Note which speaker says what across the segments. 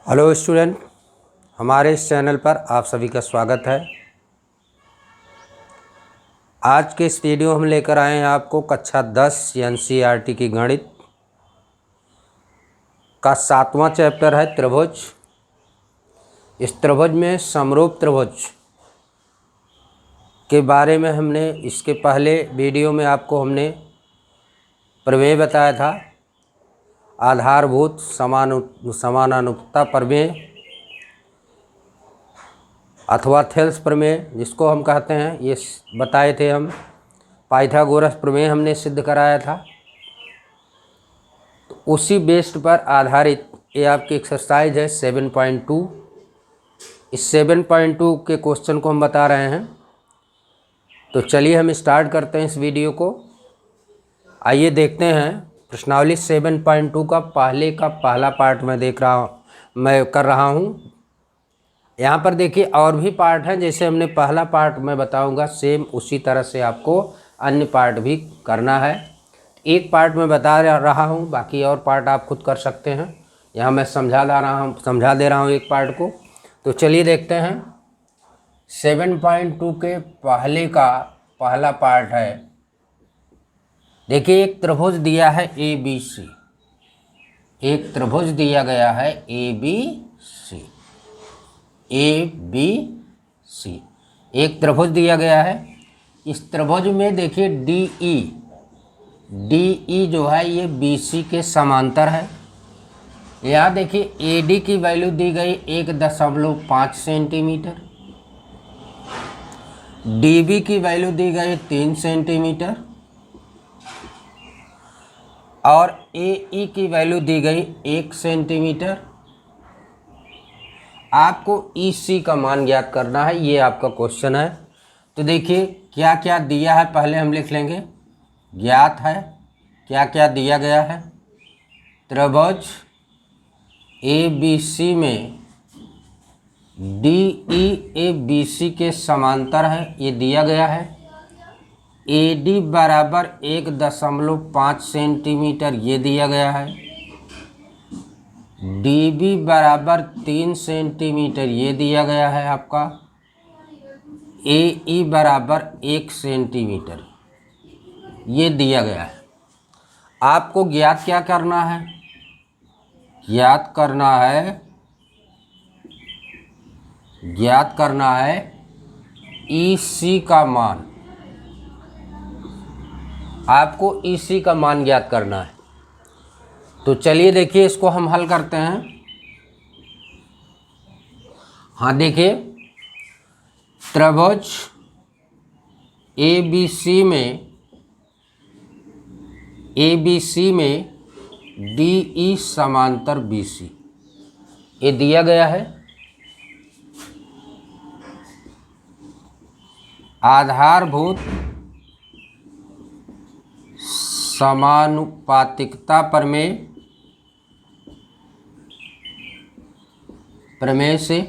Speaker 1: Hello student, हमारे इस channel पर आप सभी का स्वागत है। आज के इस वीडियो हम लेकर आए हैं आपको कक्षा 10 एनसीईआरटी की गणित का 7वां चैप्टर है त्रिभुज। इस त्रिभुज में समरूप त्रिभुज के बारे में हमने इसके पहले वीडियो में आपको हमने प्रमेय बताया था, आधारभूत समानानुपाती प्रमेय अथवा थेल्स प्रमेय जिसको हम कहते हैं, ये बताए थे हम। पाइथागोरस प्रमेय हमने सिद्ध कराया था। तो उसी बेस्ड पर आधारित ये आपकी एक्सरसाइज है 7.2। इस 7.2 के क्वेश्चन को हम बता रहे हैं। तो चलिए हम स्टार्ट करते हैं इस वीडियो को। आइए देखते हैं प्रश्नावली 7.2 का पहला पार्ट मैं कर रहा हूँ। यहाँ पर देखिए और भी पार्ट हैं, जैसे हमने पहला पार्ट मैं बताऊँगा सेम उसी तरह से आपको अन्य पार्ट भी करना है। एक पार्ट मैं बता रहा हूँ, बाकी और पार्ट आप खुद कर सकते हैं। यहाँ मैं समझा दे रहा हूँ एक पार्ट को। तो चलिए देखते हैं 7.2 के पहला पार्ट है। देखिए एक त्रिभुज दिया है ABC, एक त्रिभुज दिया गया है ABC, एक त्रिभुज दिया गया है। इस त्रिभुज में देखिए DE जो है ये BC के समांतर है। यहाँ देखिए AD की वैल्यू दी गई 1.5 सेंटीमीटर, DB की वैल्यू दी गई 3 सेंटीमीटर और AE की वैल्यू दी गई 1 सेंटीमीटर। आपको EC का मान ज्ञात करना है, ये आपका क्वेश्चन है। तो देखिए क्या क्या दिया है, पहले हम लिख लेंगे। ज्ञात है, क्या क्या दिया गया है। त्रिभुज ABC में DE ABC के समांतर है, ये दिया गया है। AD बराबर 1.5 सेंटीमीटर, ये दिया गया है। DB बराबर 3 सेंटीमीटर, ये दिया गया है आपका। AE बराबर 1 सेंटीमीटर, ये दिया गया है। आपको ज्ञात क्या करना है? ज्ञात करना है EC का मान। आपको EC का मान ज्ञात करना है। तो चलिए देखिए इसको हम हल करते हैं। हाँ देखिए त्रिभुज ABC में DE समांतर BC, ये दिया गया है। आधारभूत समानुपातिकता प्रमेय से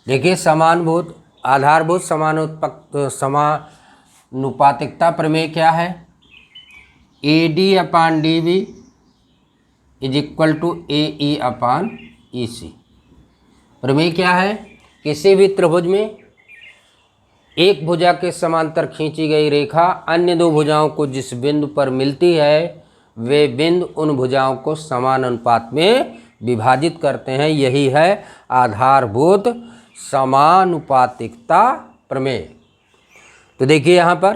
Speaker 1: देखिए आधारभूत समानुपातिकता प्रमेय क्या है? AD/DB = AE/EC। प्रमेय क्या है? किसी भी त्रिभुज में एक भुजा के समांतर खींची गई रेखा अन्य दो भुजाओं को जिस बिंदु पर मिलती है वे बिंदु उन भुजाओं को समान अनुपात में विभाजित करते हैं। यही है आधारभूत समानुपातिकता प्रमेय। तो देखिए यहाँ पर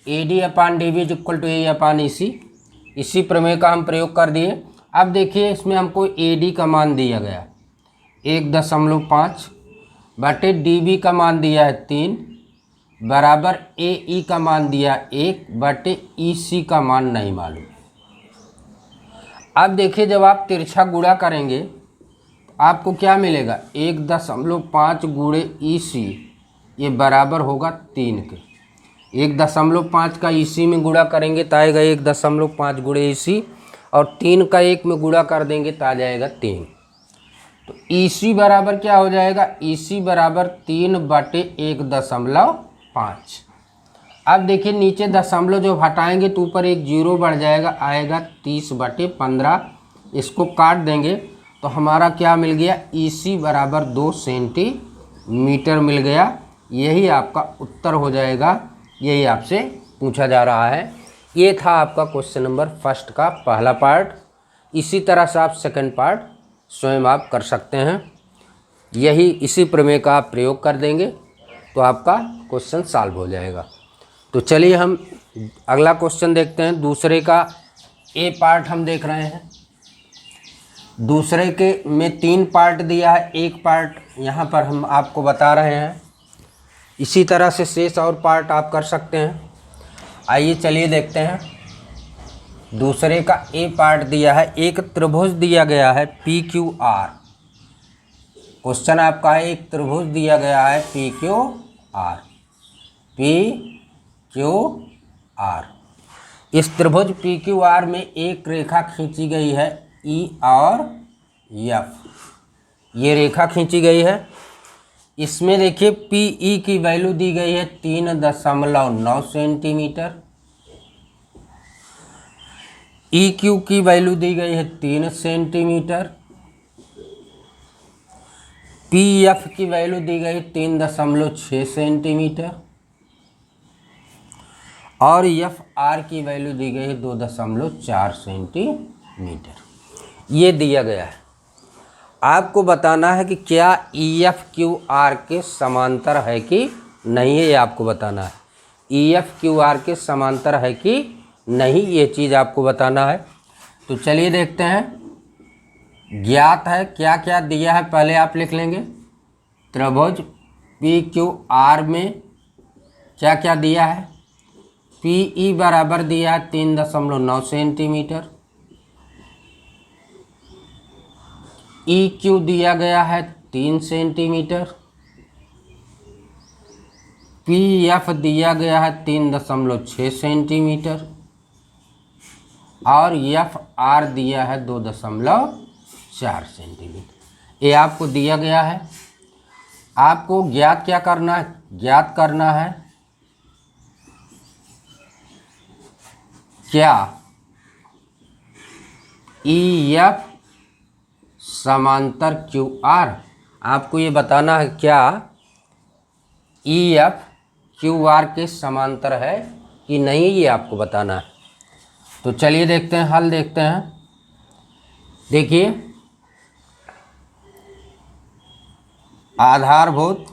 Speaker 1: AD/DB = AE/EC, इसी प्रमेय का हम प्रयोग कर दिए। अब देखिए इसमें हमको AD का मान दिया गया 1.5 बटे DB का मान दिया है 3 बराबर AE का मान दिया 1 बटे EC का मान नहीं मालूम। अब देखिए जब आप तिरछा गुणा करेंगे आपको क्या मिलेगा? 1.5 गुणे EC, ये बराबर होगा 3 के। 1.5 का EC में गुणा करेंगे तो आएगा 1.5 गुणे EC और 3 का 1 में गुणा कर देंगे तो आ जाएगा 3। तो EC बराबर क्या हो जाएगा? EC बराबर 3 बटे 1.5। अब देखिए नीचे दशमलव जो हटाएंगे तो ऊपर एक जीरो बढ़ जाएगा, आएगा 30/15। इसको काट देंगे तो हमारा क्या मिल गया, EC बराबर 2 सेंटीमीटर मिल गया। यही आपका उत्तर हो जाएगा, यही आपसे पूछा जा रहा है। ये था आपका क्वेश्चन नंबर फर्स्ट का पहला पार्ट। इसी तरह से आप सेकंड पार्ट स्वयं आप कर सकते हैं। यही इसी प्रमेय का आप प्रयोग कर देंगे तो आपका क्वेश्चन सॉल्व हो जाएगा। तो चलिए हम अगला क्वेश्चन देखते हैं। दूसरे का ए पार्ट हम देख रहे हैं। दूसरे के में 3 पार्ट दिया है, एक पार्ट यहाँ पर हम आपको बता रहे हैं। इसी तरह से शेष और पार्ट आप कर सकते हैं। आइए चलिए देखते हैं। दूसरे का ए पार्ट दिया है, एक त्रिभुज दिया गया है PQR। क्वेश्चन आपका है, एक त्रिभुज दिया गया है PQR। इस त्रिभुज PQR में एक रेखा खींची गई है E और F। ये रेखा खींची गई है। इसमें देखिए PE की वैल्यू दी गई है 3.9 सेंटीमीटर। EQ की वैल्यू दी गई है 3 सेंटीमीटर। PF की वैल्यू दी गई 3.6 सेंटीमीटर और FR की वैल्यू दी गई है 2.4 सेंटीमीटर। ये दिया गया है। आपको बताना है कि क्या EFQR के समांतर है कि नहीं है, ये आपको बताना है। EFQR के समांतर है कि नहीं, ये चीज़ आपको बताना है। तो चलिए देखते हैं। ज्ञात है, क्या क्या दिया है पहले आप लिख लेंगे। त्रिभुज PQR में क्या क्या दिया है। PE बराबर दिया है 3.9 सेंटीमीटर। EQ दिया गया है 3 सेंटीमीटर। PF दिया गया है 3.6 सेंटीमीटर और FR दिया है 2.4 सेंटीमीटर। ये आपको दिया गया है। आपको ज्ञात क्या करना है, ज्ञात करना है क्या EF समांतर QR। आपको ये बताना है क्या EF QR के समांतर है कि नहीं, ये आपको बताना है। तो चलिए देखते हैं, हल देखते हैं। देखिए, आधारभूत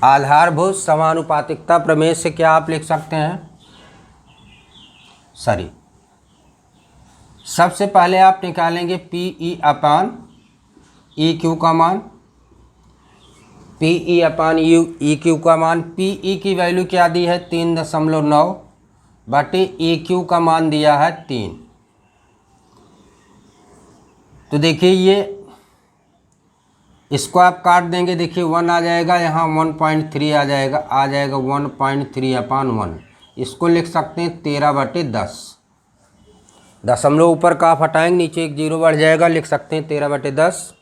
Speaker 1: आधारभूत समानुपातिकता प्रमेय से क्या आप लिख सकते हैं। सबसे पहले आप निकालेंगे PE अपान EQ का मान। PE अपान EQ का मान, PE की वैल्यू क्या दी है 3.9 बटे EQ का मान दिया है 3। तो देखिए ये इसको आप काट देंगे, देखिए 1 आ जाएगा, यहाँ 1.3 आ जाएगा 1.3 अपान 1। इसको लिख सकते हैं 13/10। दशमलव ऊपर का आप हटाएंगे, नीचे एक 0 बढ़ जाएगा, लिख सकते हैं 13/10।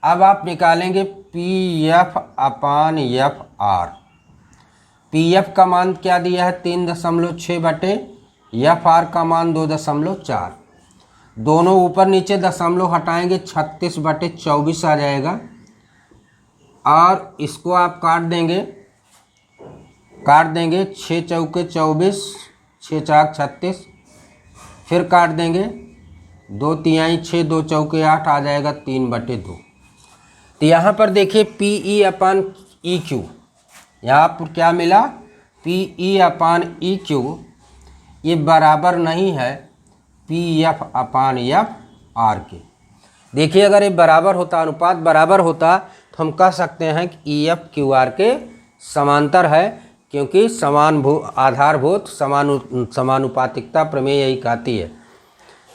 Speaker 1: अब आप निकालेंगे PF अपान FR। PF का मान क्या दिया है 3.6 बटे FR का मान 2.4। दोनों ऊपर नीचे दशमलव हटाएंगे, 36/24 आ जाएगा और इसको आप काट देंगे 6 चौके 24, 6 चाक 36, फिर काट देंगे 2 तिहाई 6, 2 चौके 8 आ जाएगा 3/2। तो यहाँ पर देखिए PE अपान EQ, यहाँ पर क्या मिला PE अपान EQ ये बराबर नहीं है PF अपान FR के। देखिए अगर ये बराबर होता, अनुपात बराबर होता तो हम कह सकते हैं कि EFQR के समांतर है, क्योंकि आधारभूत समानुपातिकता प्रमेय यही कहती है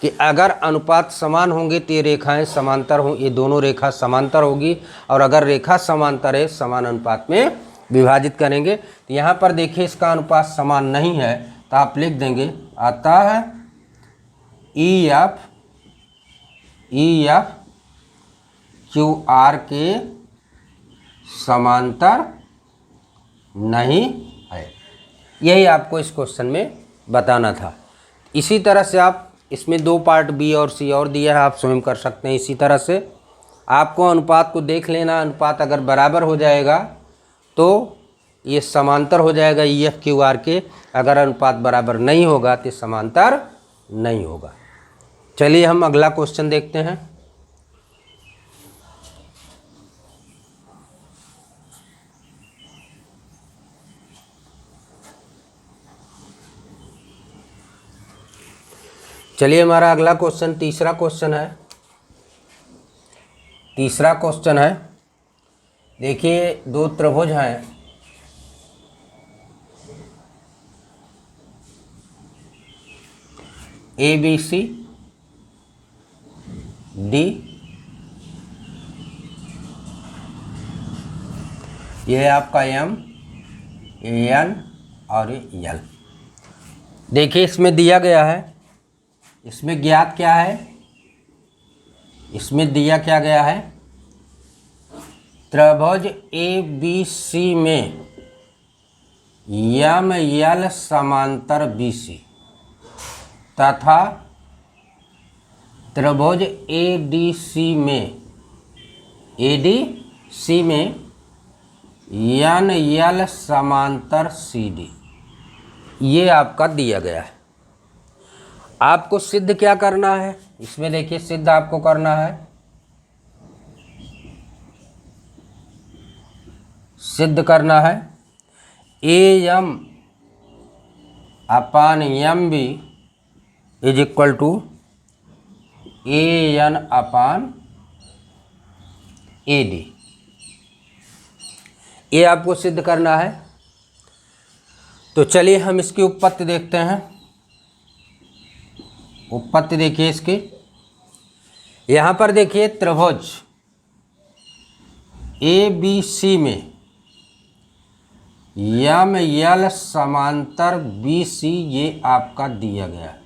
Speaker 1: कि अगर अनुपात समान होंगे तो ये रेखाएं समांतर हों, ये दोनों रेखा समांतर होगी, और अगर रेखा समांतर है समान अनुपात में विभाजित करेंगे। तो यहाँ पर देखिए इसका अनुपात समान नहीं है तो आप लिख देंगे अतः EFQR के समांतर नहीं है। यही आपको इस क्वेश्चन में बताना था। इसी तरह से आप इसमें दो पार्ट बी और सी और दिया है, आप स्वयं कर सकते हैं। इसी तरह से आपको अनुपात को देख लेना, अनुपात अगर बराबर हो जाएगा तो ये समांतर हो जाएगा ई एफ क्यू आर के, अगर अनुपात बराबर नहीं होगा तो समांतर नहीं होगा। चलिए हम अगला क्वेश्चन देखते हैं। चलिए हमारा अगला क्वेश्चन तीसरा क्वेश्चन है। तीसरा क्वेश्चन है, देखिए दो त्रिभुज हैं, ए बी सी डी, ये है आपका एम, एन और एल। देखिए इसमें दिया गया है, इसमें ज्ञात क्या है, इसमें दिया क्या गया है, त्रिभुज ए बी सी में एम एल समांतर बी सी तथा त्रिभुज ए डी सी में एन एल समांतर सी डी, ये आपका दिया गया है। आपको सिद्ध क्या करना है, इसमें देखिए सिद्ध आपको करना है, सिद्ध करना है A M upon M B is equal to A N upon A D, ये आपको सिद्ध करना है। तो चलिए हम इसकी उत्पत्ति देखते हैं। उत्पत्ति देखिए इसकी, यहाँ पर देखिए त्रिभुज ए बी सी में एम एल समांतर बी सी, ये आपका दिया गया है।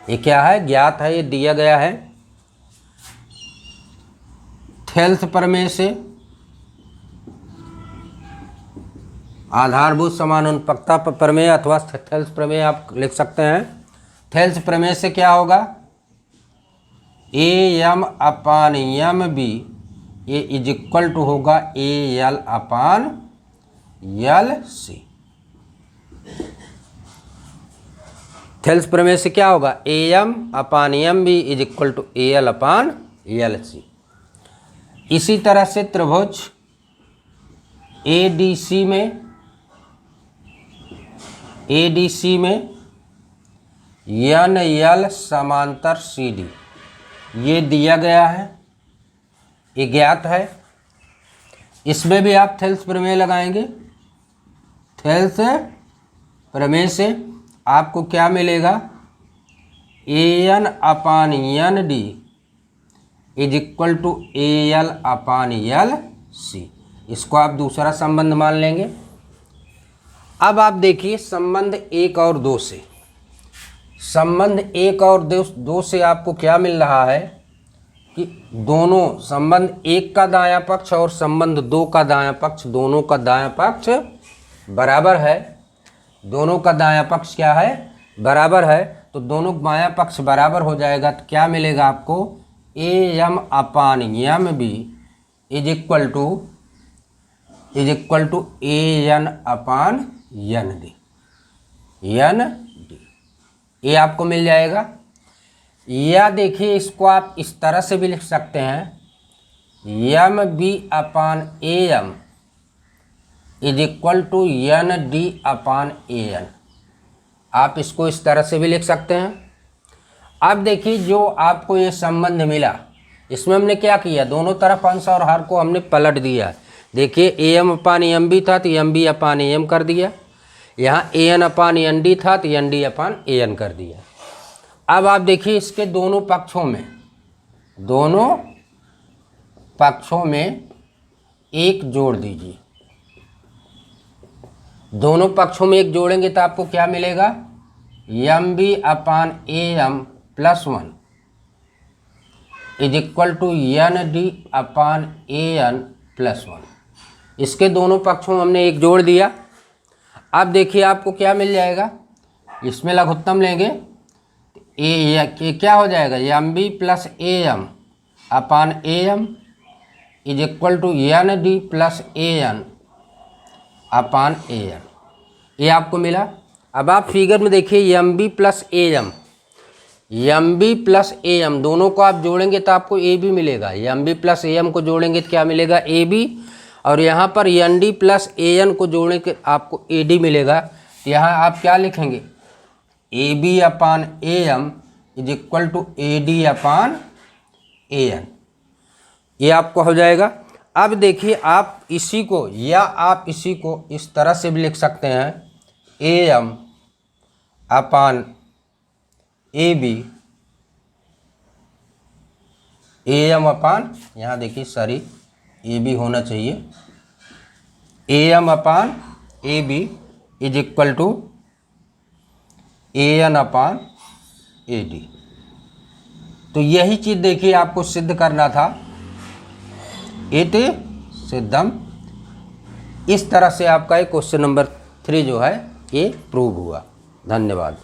Speaker 1: ये क्या है, ज्ञात है, ये दिया गया है थेल्स प्रमेय से, आधारभूत समानुपातिकता प्रमेय अथवा थेल्स प्रमेय आप लिख सकते हैं। थेल्स प्रमेय से क्या होगा, A M upon M B ये इज इक्वल टू होगा A L upon L C. Thales प्रमेय से क्या होगा, A M upon M B is equal to A L upon L C. इसी तरह से त्रिभुज ए डी सी में एन एल समांतर सी डी, ये दिया गया है, ये ज्ञात है। इसमें भी आप थेल्स प्रमेय लगाएंगे। थेल्स प्रमेय से आपको क्या मिलेगा, A N upon N D is equal to A L upon L C. इसको आप दूसरा संबंध मान लेंगे। अब आप देखिए संबंध 1 और 2 से, संबंध 1 और 2 से आपको क्या मिल रहा है कि दोनों संबंध 1 का दायां पक्ष और संबंध 2 का दायां पक्ष, दोनों का दायां पक्ष बराबर है। दोनों का दायां पक्ष क्या है, बराबर है। तो दोनों बायां पक्ष बराबर हो जाएगा तो क्या मिलेगा आपको, A M upon M B is equal to A N upon N D, ये आपको मिल जाएगा। या देखिए इसको आप इस तरह से भी लिख सकते हैं, M B upon A M is equal to N D upon A N, आप इसको इस तरह से भी लिख सकते हैं। अब देखिए जो आपको ये संबंध मिला, इसमें हमने क्या किया, दोनों तरफ अंश और हर को हमने पलट दिया। देखिए A M upon M B था तो M B upon A M कर दिया, यहाँ A N upon N D था तो N D upon A N कर दिया। अब आप देखिए इसके दोनों पक्षों में एक जोड़ दीजिए। दोनों पक्षों में एक जोड़ेंगे तो आपको क्या मिलेगा, M B upon A M plus 1 is equal to N D upon A N plus 1। इसके दोनों पक्षों में हमने एक जोड़ दिया। अब देखिए आपको क्या मिल जाएगा, इसमें लघुत्तम लेंगे ए क्या हो जाएगा, M B plus A M upon A M is equal to N D plus A N upon A N, ये आपको मिला। अब आप फिगर में देखिए M B plus A M दोनों को आप जोड़ेंगे तो आपको ए बी मिलेगा। M B plus A M को जोड़ेंगे तो क्या मिलेगा, ए बी, और यहाँ पर N D plus A N को जोड़ेंगे आपको ए डी मिलेगा। तो यहाँ आप क्या लिखेंगे, A B upon A M is equal to A D upon A N, ये आपको हो जाएगा। अब देखिए आप इसी को या आप इसी को इस तरह से भी लिख सकते हैं, A M upon A B, A M upon, यहाँ देखिए सॉरी ए बी होना चाहिए, A M upon A B is equal to A N upon A D. तो यही चीज़ देखिए आपको सिद्ध करना था, इति सिद्धम। इस तरह से आपका एक क्वेश्चन नंबर 3 जो है ये प्रूव हुआ। धन्यवाद।